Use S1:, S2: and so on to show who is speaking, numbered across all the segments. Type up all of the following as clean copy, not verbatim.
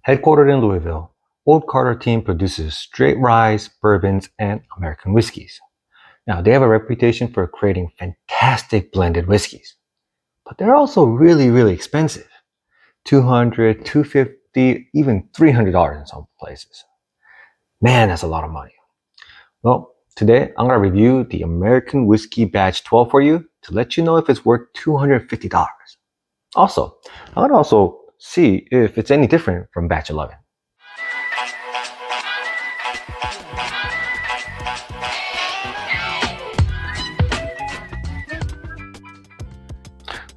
S1: Headquartered in Louisville, Old Carter team produces straight rye, bourbons, and American whiskeys. Now, they have a reputation for creating fantastic blended whiskeys, but they're also really expensive. $200, $250, even $300 in some places. Man, that's a lot of money. Well, today I'm going to review the American Whiskey Batch 12 for you to let you know if it's worth $250. Also, I'm going to also see if it's any different from Batch 11.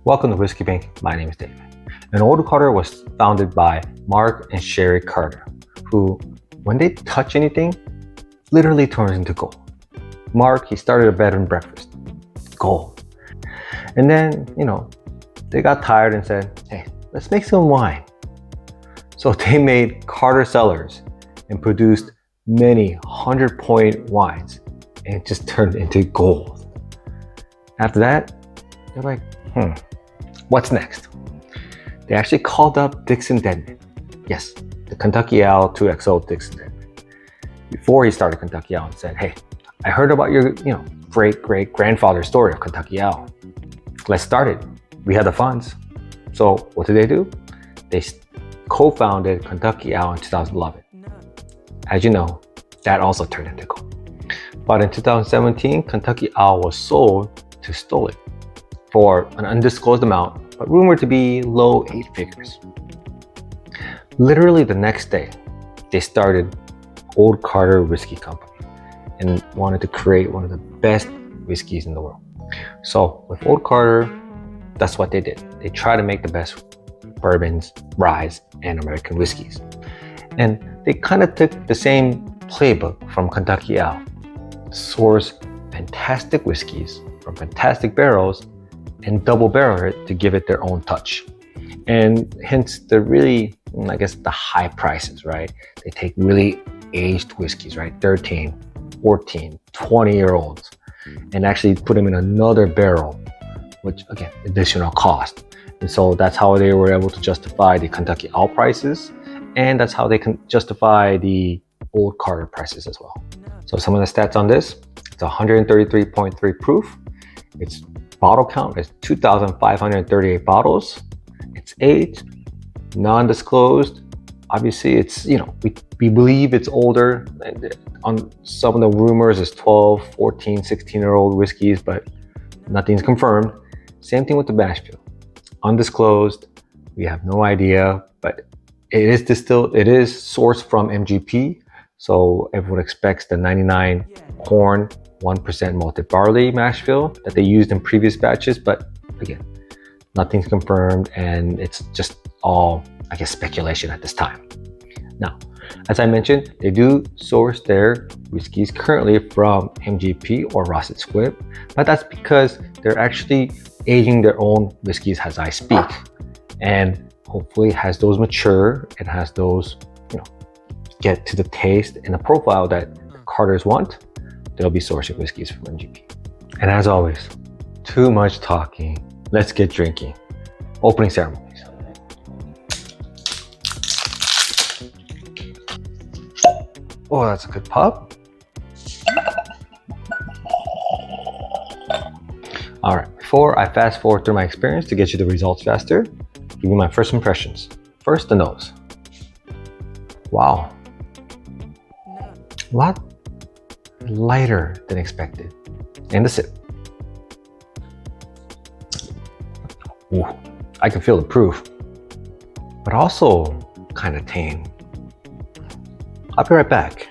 S1: Welcome to Whiskey Bank. My name is David. And Old Carter was founded by Mark and Sherry Carter, who, when they touch anything, literally turns into gold. Mark, he started a bed and breakfast. Gold. And then, they got tired and said, hey, let's make some wine. So they made Carter Cellars and produced many 100-point wines, and it just turned into gold. After that, they're like, what's next? They actually called up Dixon Denman. Yes, the Kentucky Owl 2XO Dixon Denman. Before he started Kentucky Owl, and said, hey, I heard about your, great-great-grandfather's story of Kentucky Owl. Let's start it. We have the funds. So what did they do? They co-founded Kentucky Owl in 2011. As you know, that also turned into gold. But in 2017, Kentucky Owl was sold to Stolen for an undisclosed amount, but rumored to be low 8 figures. Literally the next day, they started Old Carter Whiskey Company and wanted to create one of the best whiskeys in the world. So with Old Carter, that's what they did. They tried to make the best bourbons, rye, and American whiskeys. And they kind of took the same playbook from Kentucky Owl, source fantastic whiskeys from fantastic barrels and double barrel it to give it their own touch. And hence the really, the high prices, right? They take really aged whiskeys, right? 13, 14, 20-year-olds, and actually put them in another barrel, which again, additional cost. And so that's how they were able to justify the Kentucky Owl prices, and that's how they can justify the Old Carter prices as well. So some of the stats on this, it's 133.3 proof. Its bottle count is 2,538 bottles. It's aged, non-disclosed. Obviously, it's, we believe it's older. On some of the rumors, it's 12, 14, 16-year-old whiskeys, but nothing's confirmed. Same thing with the mash bill. Undisclosed. We have no idea, but it is sourced from MGP. So everyone expects the 99 corn, 1% malted barley mash bill that they used in previous batches. But again, nothing's confirmed, and it's just all, speculation at this time. Now, as I mentioned, they do source their whiskeys currently from MGP or Rossett Squibb, but that's because they're actually aging their own whiskeys as I speak, and hopefully has those mature and has those, get to the taste and the profile that Carters want. They'll be sourcing whiskeys from MGP. And as always, too much talking. Let's get drinking. Opening ceremonies. Oh, that's a good pop. All right, before I fast forward through my experience to get you the results faster, give you my first impressions. First, the nose. Wow. A lot lighter than expected. And the sip. Ooh, I can feel the proof, but also kind of tame. I'll be right back.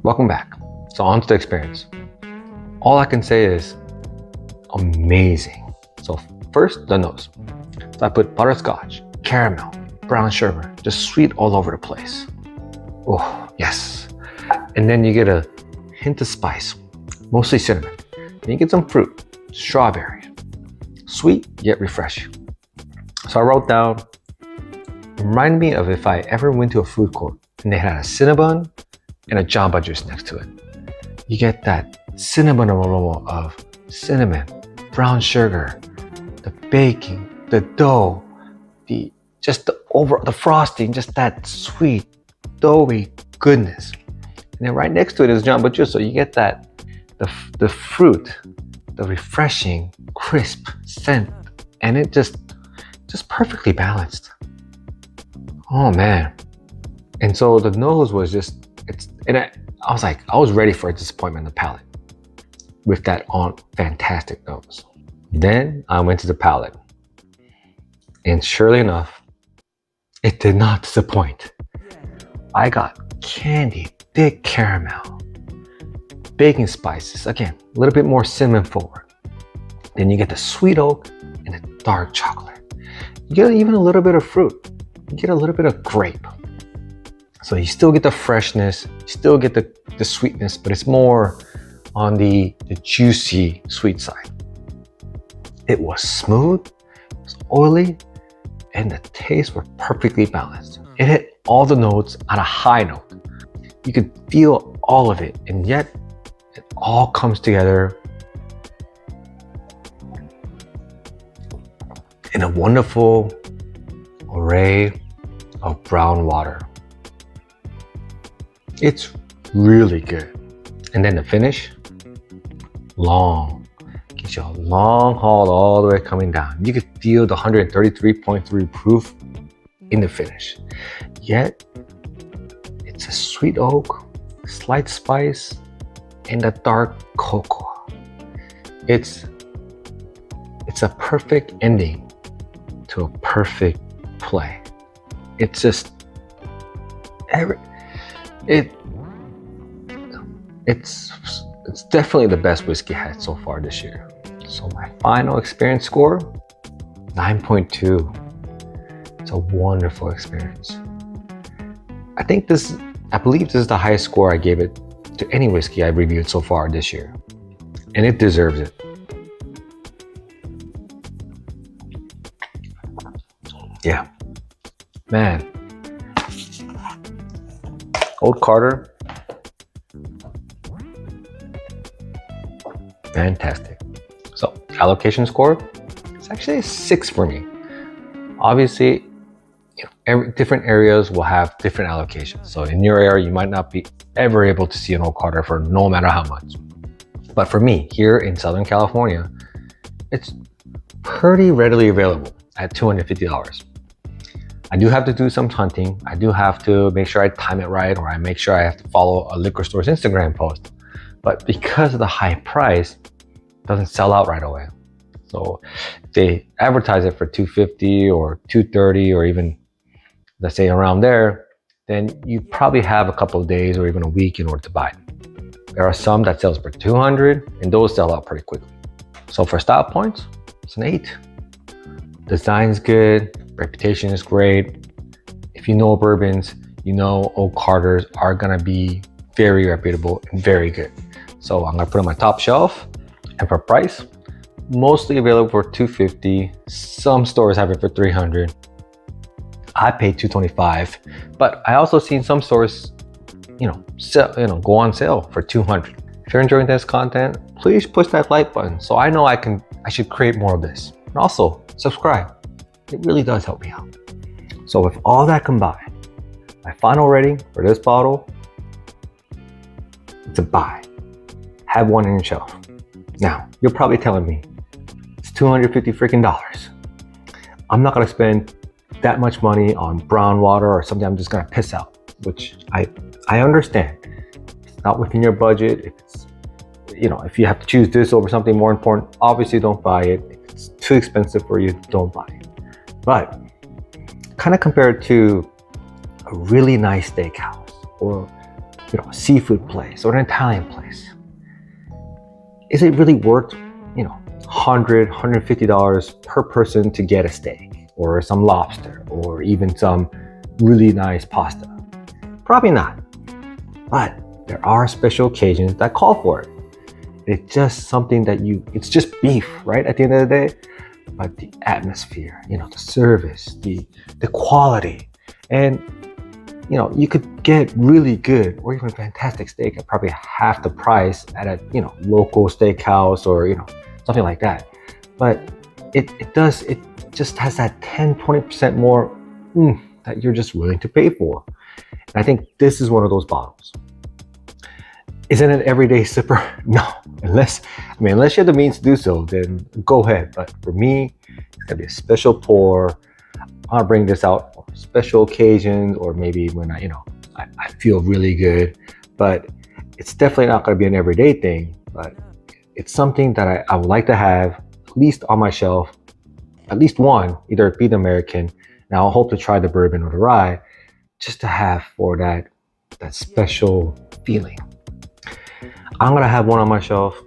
S1: Welcome back. So on to the experience. All I can say is amazing. So first, the nose. So I put butterscotch, caramel, brown sugar, just sweet all over the place. Oh, yes. And then you get a hint of spice, mostly cinnamon. Then you get some fruit, strawberry. Sweet, yet refreshing. So I wrote down, remind me of if I ever went to a food court and they had a Cinnabon and a Jamba Juice next to it. You get that cinnamon aroma of cinnamon, brown sugar, the baking, the dough, the frosting, just that sweet, doughy goodness. And then right next to it is Jamba Juice, so you get that the fruit, the refreshing, crisp scent, and it just perfectly balanced. Oh man. And so the nose was just, I was ready for a disappointment in the palate with that fantastic nose. Then I went to the palate, and surely enough, it did not disappoint. I got candy, thick caramel, baking spices, again, a little bit more cinnamon forward. Then you get the sweet oak and the dark chocolate. You get even a little bit of fruit. You get a little bit of grape. So you still get the freshness, you still get the sweetness, but it's more on the juicy sweet side. It was smooth, it was oily, and the tastes were perfectly balanced. It hit all the notes on a high note. You could feel all of it, and yet it all comes together in a wonderful array of brown water. It's really good. And then the finish, long. Gives you a long haul all the way coming down. You could feel the 133.3 proof in the finish. Yet, it's a sweet oak, slight spice, and a dark cocoa. It's a perfect ending to a perfect play. It's just it's definitely the best whiskey I had so far this year. So my final experience score, 9.2. It's a wonderful experience. I believe this is the highest score I gave it to any whiskey I've reviewed so far this year. And it deserves it. Yeah. Man. Old Carter. Fantastic. So, allocation score, it's actually a 6 for me. Obviously, different areas will have different allocations. So in your area, you might not be ever able to see an Old Carter for no matter how much. But for me, here in Southern California, it's pretty readily available at $250. I do have to do some hunting. I do have to make sure I time it right, or I make sure I have to follow a liquor store's Instagram post. But because of the high price, it doesn't sell out right away. So if they advertise it for $250 or $230 or even, let's say, around there, then you probably have a couple of days or even a week in order to buy it. There are some that sells for $200, and those sell out pretty quickly. So for style points, it's an 8. Design's good, reputation is great. If you know bourbons, you know Old Carters are gonna be very reputable and very good. So I'm gonna put it on my top shelf. And for price, mostly available for $250. Some stores have it for $300. I paid $225, but I also seen some stores, go on sale for $200. If you're enjoying this content, please push that like button so I know I should create more of this. And also subscribe. It really does help me out. So with all that combined, my final rating for this bottle, it's a buy. Have one in your shelf. Now, you're probably telling me it's $250 freaking dollars. I'm not gonna spend that much money on brown water or something I'm just gonna piss out, which I understand. It's not within your budget. If it's, if you have to choose this over something more important, obviously don't buy it. If it's too expensive for you, don't buy it. But kind of compared to a really nice steakhouse or a seafood place or an Italian place, is it really worth $100, $150 per person to get a steak or some lobster or even some really nice pasta? Probably not. But there are special occasions that call for it. It's just something that it's just beef, right? At the end of the day. But the atmosphere, the service, the quality, and you could get really good or even fantastic steak at probably half the price at a local steakhouse or something like that. But it just has that 10-20% more that you're just willing to pay for. And I think this is one of those bottles. Isn't it everyday sipper? No, unless you have the means to do so, then go ahead. But for me, it's gonna be a special pour. I'll bring this out for special occasions, or maybe when I feel really good. But it's definitely not gonna be an everyday thing. But it's something that I would like to have at least on my shelf, at least one, either it be the American. Now I'll hope to try the bourbon or the rye, just to have for that special feeling. I'm gonna have one on my shelf,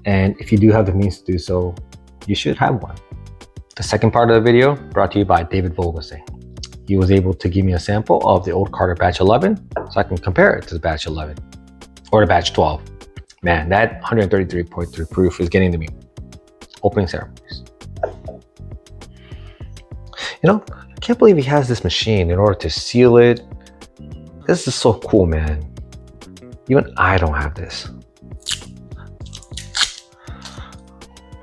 S1: and if you do have the means to do so, you should have one. The second part of the video brought to you by David Vogelsang. He was able to give me a sample of the Old Carter Batch 11, so I can compare it to the Batch 11 or the Batch 12. Man, that 133.3 proof is getting to me. Opening ceremonies. I can't believe he has this machine in order to seal it. This is so cool, man. Even I don't have this.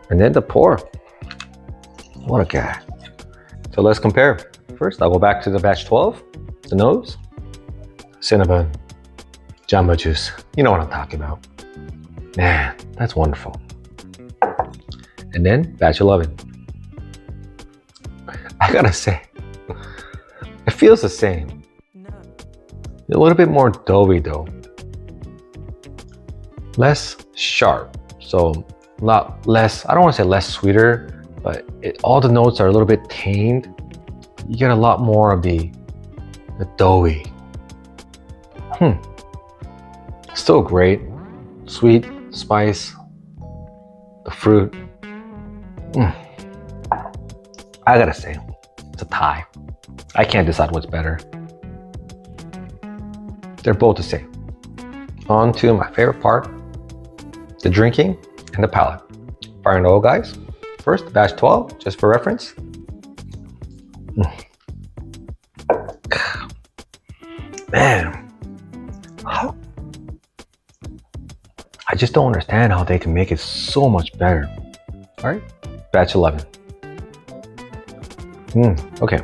S1: And then the pour. What a guy. So let's compare. First, I'll go back to the Batch 12. The nose. Cinnamon. Jamba juice. You know what I'm talking about. Man, that's wonderful. And then Batch 11. I gotta say, it feels the same. A little bit more doughy though. Less sharp, so a lot less, I don't want to say less sweeter, but all the notes are a little bit tamed. You get a lot more of the doughy. Still great. Sweet, spice, the fruit. I gotta say, it's a tie. I can't decide what's better. They're both the same. On to my favorite part, the drinking and the palate. Fire and oil, guys. First, Batch 12, just for reference. Man, I just don't understand how they can make it so much better. All right, Batch 11. Okay,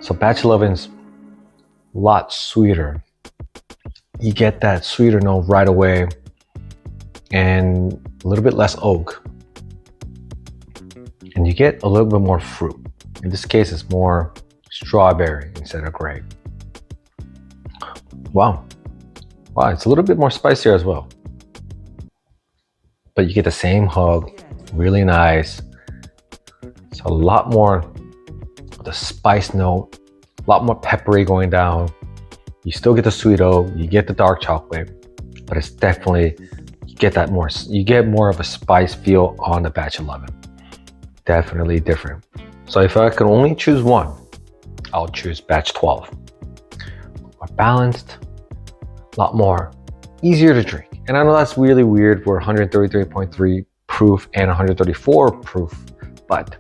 S1: so Batch 11's a lot sweeter. You get that sweeter note right away, and a little bit less oak. And you get a little bit more fruit. In this case, it's more strawberry instead of grape. Wow, it's a little bit more spicier as well. But you get the same hug, really nice. It's a lot more of the spice note, a lot more peppery going down. You still get the sweet oak, you get the dark chocolate, but it's definitely, you get more of a spice feel on the Batch 11. Definitely different. So if I could only choose one, I'll choose Batch 12. More balanced, a lot more easier to drink. And I know that's really weird for 133.3 proof and 134 proof, but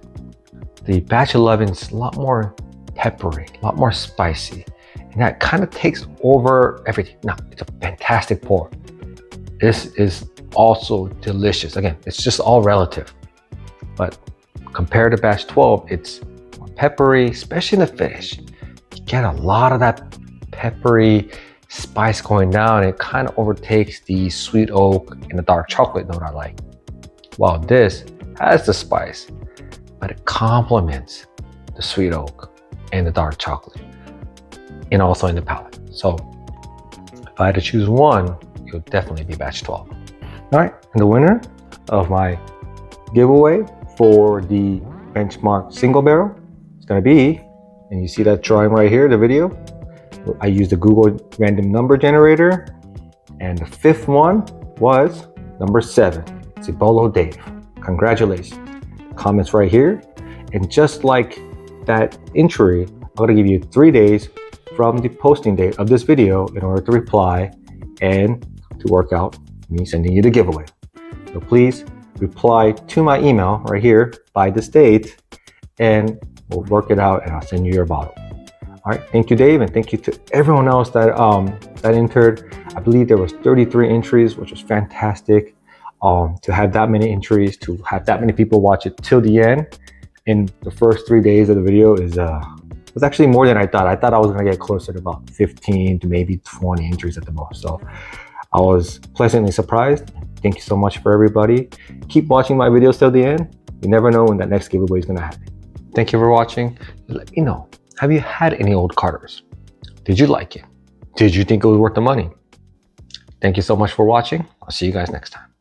S1: the Batch 11 is a lot more peppery, a lot more spicy. And that kind of takes over everything. Now, it's a fantastic pour. This is also delicious. Again, it's just all relative. But compared to Batch 12, it's more peppery, especially in the finish. You get a lot of that peppery spice going down. It kind of overtakes the sweet oak and the dark chocolate note I like. While this has the spice, but it complements the sweet oak and the dark chocolate, and also in the palate. So if I had to choose one, it would definitely be Batch 12. All right, and the winner of my giveaway for the benchmark single barrel is gonna be, and you see that drawing right here, the video. I used the Google random number generator, and the fifth one was number 7, Cibolo Dave. Congratulations. Comments right here. And just like that entry, I'm gonna give you 3 days from the posting date of this video in order to reply and to work out me sending you the giveaway. So please reply to my email right here by this date, and we'll work it out and I'll send you your bottle. All right, thank you, Dave, and thank you to everyone else that entered. I believe there was 33 entries, which was fantastic. To have that many entries, to have that many people watch it till the end in the first 3 days of the video was actually more than I thought. I thought I was gonna get closer to about 15 to maybe 20 entries at the most. So I was pleasantly surprised. Thank you so much for everybody. Keep watching my videos till the end. You never know when that next giveaway is gonna happen. Thank you for watching. Let me know, have you had any old Carters? Did you like it? Did you think it was worth the money? Thank you so much for watching. I'll see you guys next time.